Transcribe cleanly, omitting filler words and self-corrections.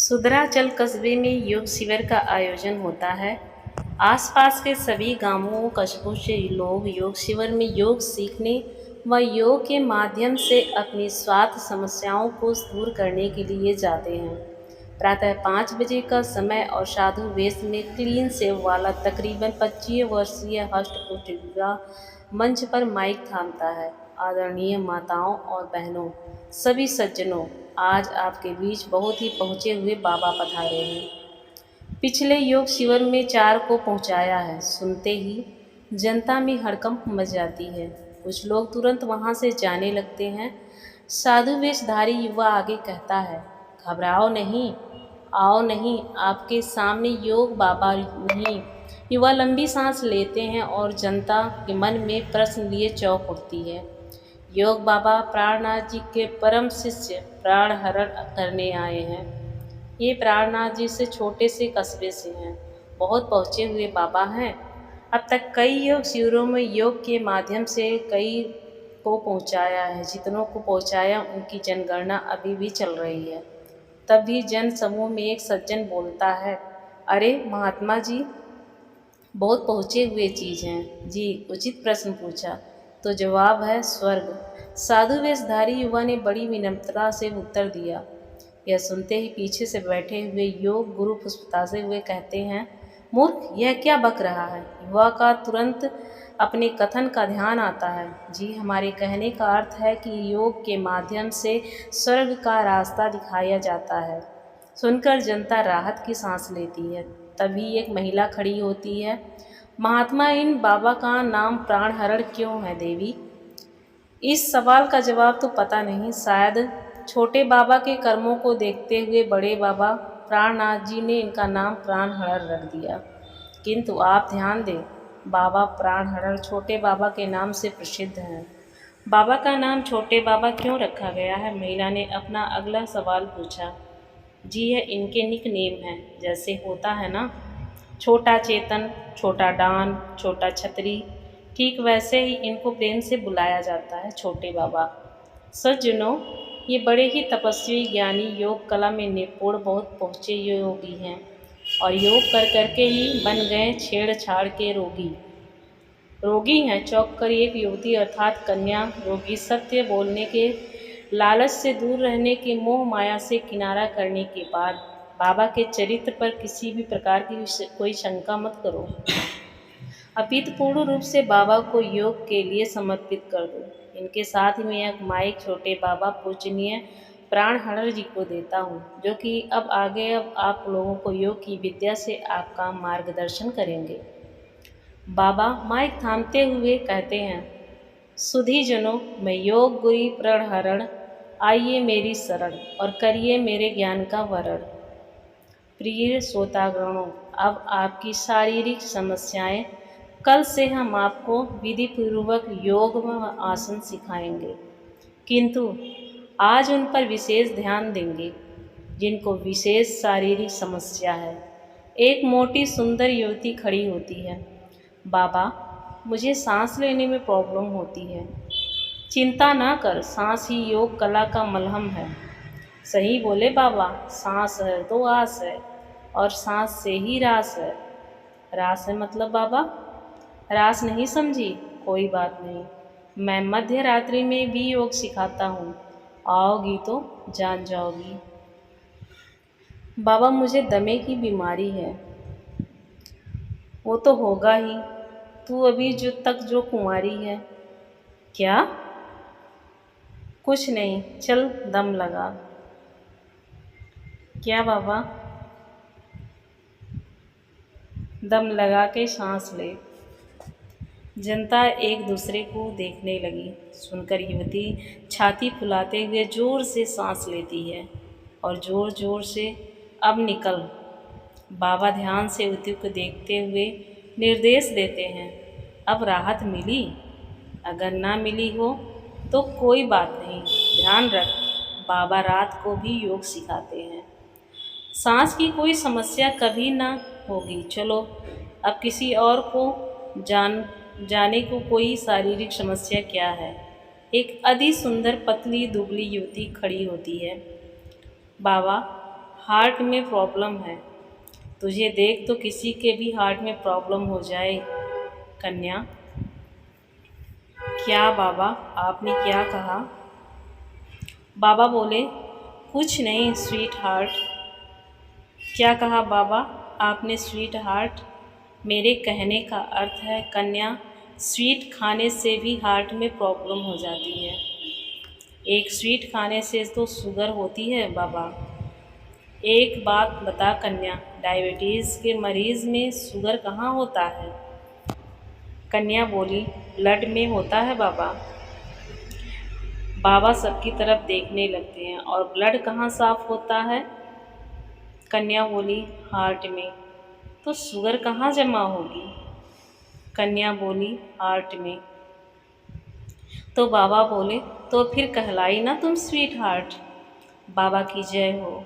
सुदराचल कस्बे में योग शिविर का आयोजन होता है। आसपास के सभी गांवों कस्बों से लोग योग शिविर में योग सीखने व योग के माध्यम से अपनी स्वास्थ्य समस्याओं को दूर करने के लिए जाते हैं। प्रातः 5 बजे का समय और साधु वेश में क्लीन सेव वाला तकरीबन 25 वर्षीय हष्टपुष्ट युवा मंच पर माइक थामता है। आदरणीय माताओं और बहनों, सभी सज्जनों, आज आपके बीच बहुत ही पहुँचे हुए बाबा पधारे हैं। पिछले योग शिविर में 4 को पहुंचाया है। सुनते ही जनता में हड़कंप मच जाती है। कुछ लोग तुरंत वहां से जाने लगते हैं। साधु वेशधारी युवा आगे कहता है, घबराओ नहीं, आओ नहीं, आपके सामने योग बाबा नहीं। युवा लंबी सांस लेते हैं और जनता के मन में प्रश्न लिए चौंक उठती है। योग बाबा प्राणनाथ जी के परम शिष्य प्राण हरण करने आए हैं। ये प्राणनाथ जी से छोटे से कस्बे से हैं, बहुत पहुँचे हुए बाबा हैं। अब तक कई योग शिविरों में योग के माध्यम से कई को पहुँचाया है। जितनों को पहुँचाया उनकी जनगणना अभी भी चल रही है। तब भी जन समूह में एक सज्जन बोलता है, अरे महात्मा जी, बहुत पहुँचे हुए चीज़ हैं। जी, उचित प्रश्न पूछा तो जवाब है स्वर्ग। साधु वेशधारी युवा ने बड़ी विनम्रता से उत्तर दिया। यह सुनते ही पीछे से बैठे हुए योग गुरु फुसफुसाते हुए कहते हैं, मूर्ख, यह क्या बक रहा है। युवा का तुरंत अपने कथन का ध्यान आता है। जी, हमारे कहने का अर्थ है कि योग के माध्यम से स्वर्ग का रास्ता दिखाया जाता है। सुनकर जनता राहत की सांस लेती है। तभी एक महिला खड़ी होती है, महात्मा, इन बाबा का नाम प्राणहरण क्यों है देवी? इस सवाल का जवाब तो पता नहीं। शायद छोटे बाबा के कर्मों को देखते हुए बड़े बाबा प्राणनाथ जी ने इनका नाम प्राणहरण रख दिया। किंतु आप ध्यान दें, बाबा प्राणहरण छोटे बाबा के नाम से प्रसिद्ध हैं। बाबा का नाम छोटे बाबा क्यों रखा गया है? महिला ने अपना अगला सवाल पूछा। जी, यह इनके निक नेम है, जैसे होता है ना, छोटा चेतन, छोटा डान, छोटा छतरी, ठीक वैसे ही इनको प्रेम से बुलाया जाता है छोटे बाबा। सज्जनों, ये बड़े ही तपस्वी ज्ञानी योग कला में निपुण बहुत पहुँचे योगी हैं और योग कर करके ही बन गए छेड़छाड़ के रोगी। रोगी हैं, चौंक कर एक युवती अर्थात कन्या रोगी सत्य बोलने के लालच से दूर रहने के मोह माया से किनारा करने के बाद बाबा के चरित्र पर किसी भी प्रकार की कोई शंका मत करो। अपितु पूर्ण रूप से बाबा को योग के लिए समर्पित कर दो। इनके साथ ही मैं एक माइक छोटे बाबा पूजनीय प्राणहरण जी को देता हूँ, जो कि अब आगे आप लोगों को योग की विद्या से आपका मार्गदर्शन करेंगे। बाबा माइक थामते हुए कहते हैं, सुधी जनों, मैं योग गुरु प्राणहरण, आइए मेरी शरण और करिए मेरे ज्ञान का वरण। प्रिय श्रोतागणों, अब आपकी शारीरिक समस्याएं, कल से हम आपको विधि पूर्वक योग व आसन सिखाएंगे, किंतु आज उन पर विशेष ध्यान देंगे जिनको विशेष शारीरिक समस्या है। एक मोटी सुंदर युवती खड़ी होती है। बाबा, मुझे सांस लेने में प्रॉब्लम होती है। चिंता ना कर, सांस ही योग कला का मलहम है। सही बोले बाबा, सांस है तो आस है और सांस से ही रास है। रास है मतलब बाबा? रास नहीं समझी? कोई बात नहीं, मैं मध्य रात्रि में भी योग सिखाता हूँ, आओगी तो जान जाओगी। बाबा, मुझे दमे की बीमारी है। वो तो होगा ही, तू अभी जो कुंवारी है। क्या? कुछ नहीं, चल दम लगा। क्या बाबा? दम लगा के सांस ले। जनता एक दूसरे को देखने लगी। सुनकर युवती छाती फुलाते हुए जोर से सांस लेती है और जोर जोर से अब निकल। बाबा ध्यान से युवती को देखते हुए निर्देश देते हैं, अब राहत मिली? अगर ना मिली हो तो कोई बात नहीं, ध्यान रख, बाबा रात को भी योग सिखाते हैं। सांस की कोई समस्या कभी ना होगी। चलो अब किसी और को जाने को कोई शारीरिक समस्या क्या है। एक अति सुंदर पतली दुबली युवती खड़ी होती है। बाबा, हार्ट में प्रॉब्लम है। तुझे देख तो किसी के भी हार्ट में प्रॉब्लम हो जाए। कन्या, क्या बाबा, आपने क्या कहा? बाबा बोले, कुछ नहीं स्वीट हार्ट। क्या कहा बाबा आपने स्वीट हार्ट? मेरे कहने का अर्थ है कन्या, स्वीट खाने से भी हार्ट में प्रॉब्लम हो जाती है। एक स्वीट खाने से तो शुगर होती है बाबा। एक बात बता कन्या, डायबिटीज़ के मरीज़ में शुगर कहाँ होता है? कन्या बोली, ब्लड में होता है बाबा। बाबा सबकी तरफ देखने लगते हैं, और ब्लड कहाँ साफ़ होता है? कन्या बोली, हार्ट में। तो शुगर कहाँ जमा होगी? कन्या बोली, हार्ट में। तो बाबा बोले, तो फिर कहलाई ना तुम स्वीट हार्ट। बाबा की जय हो।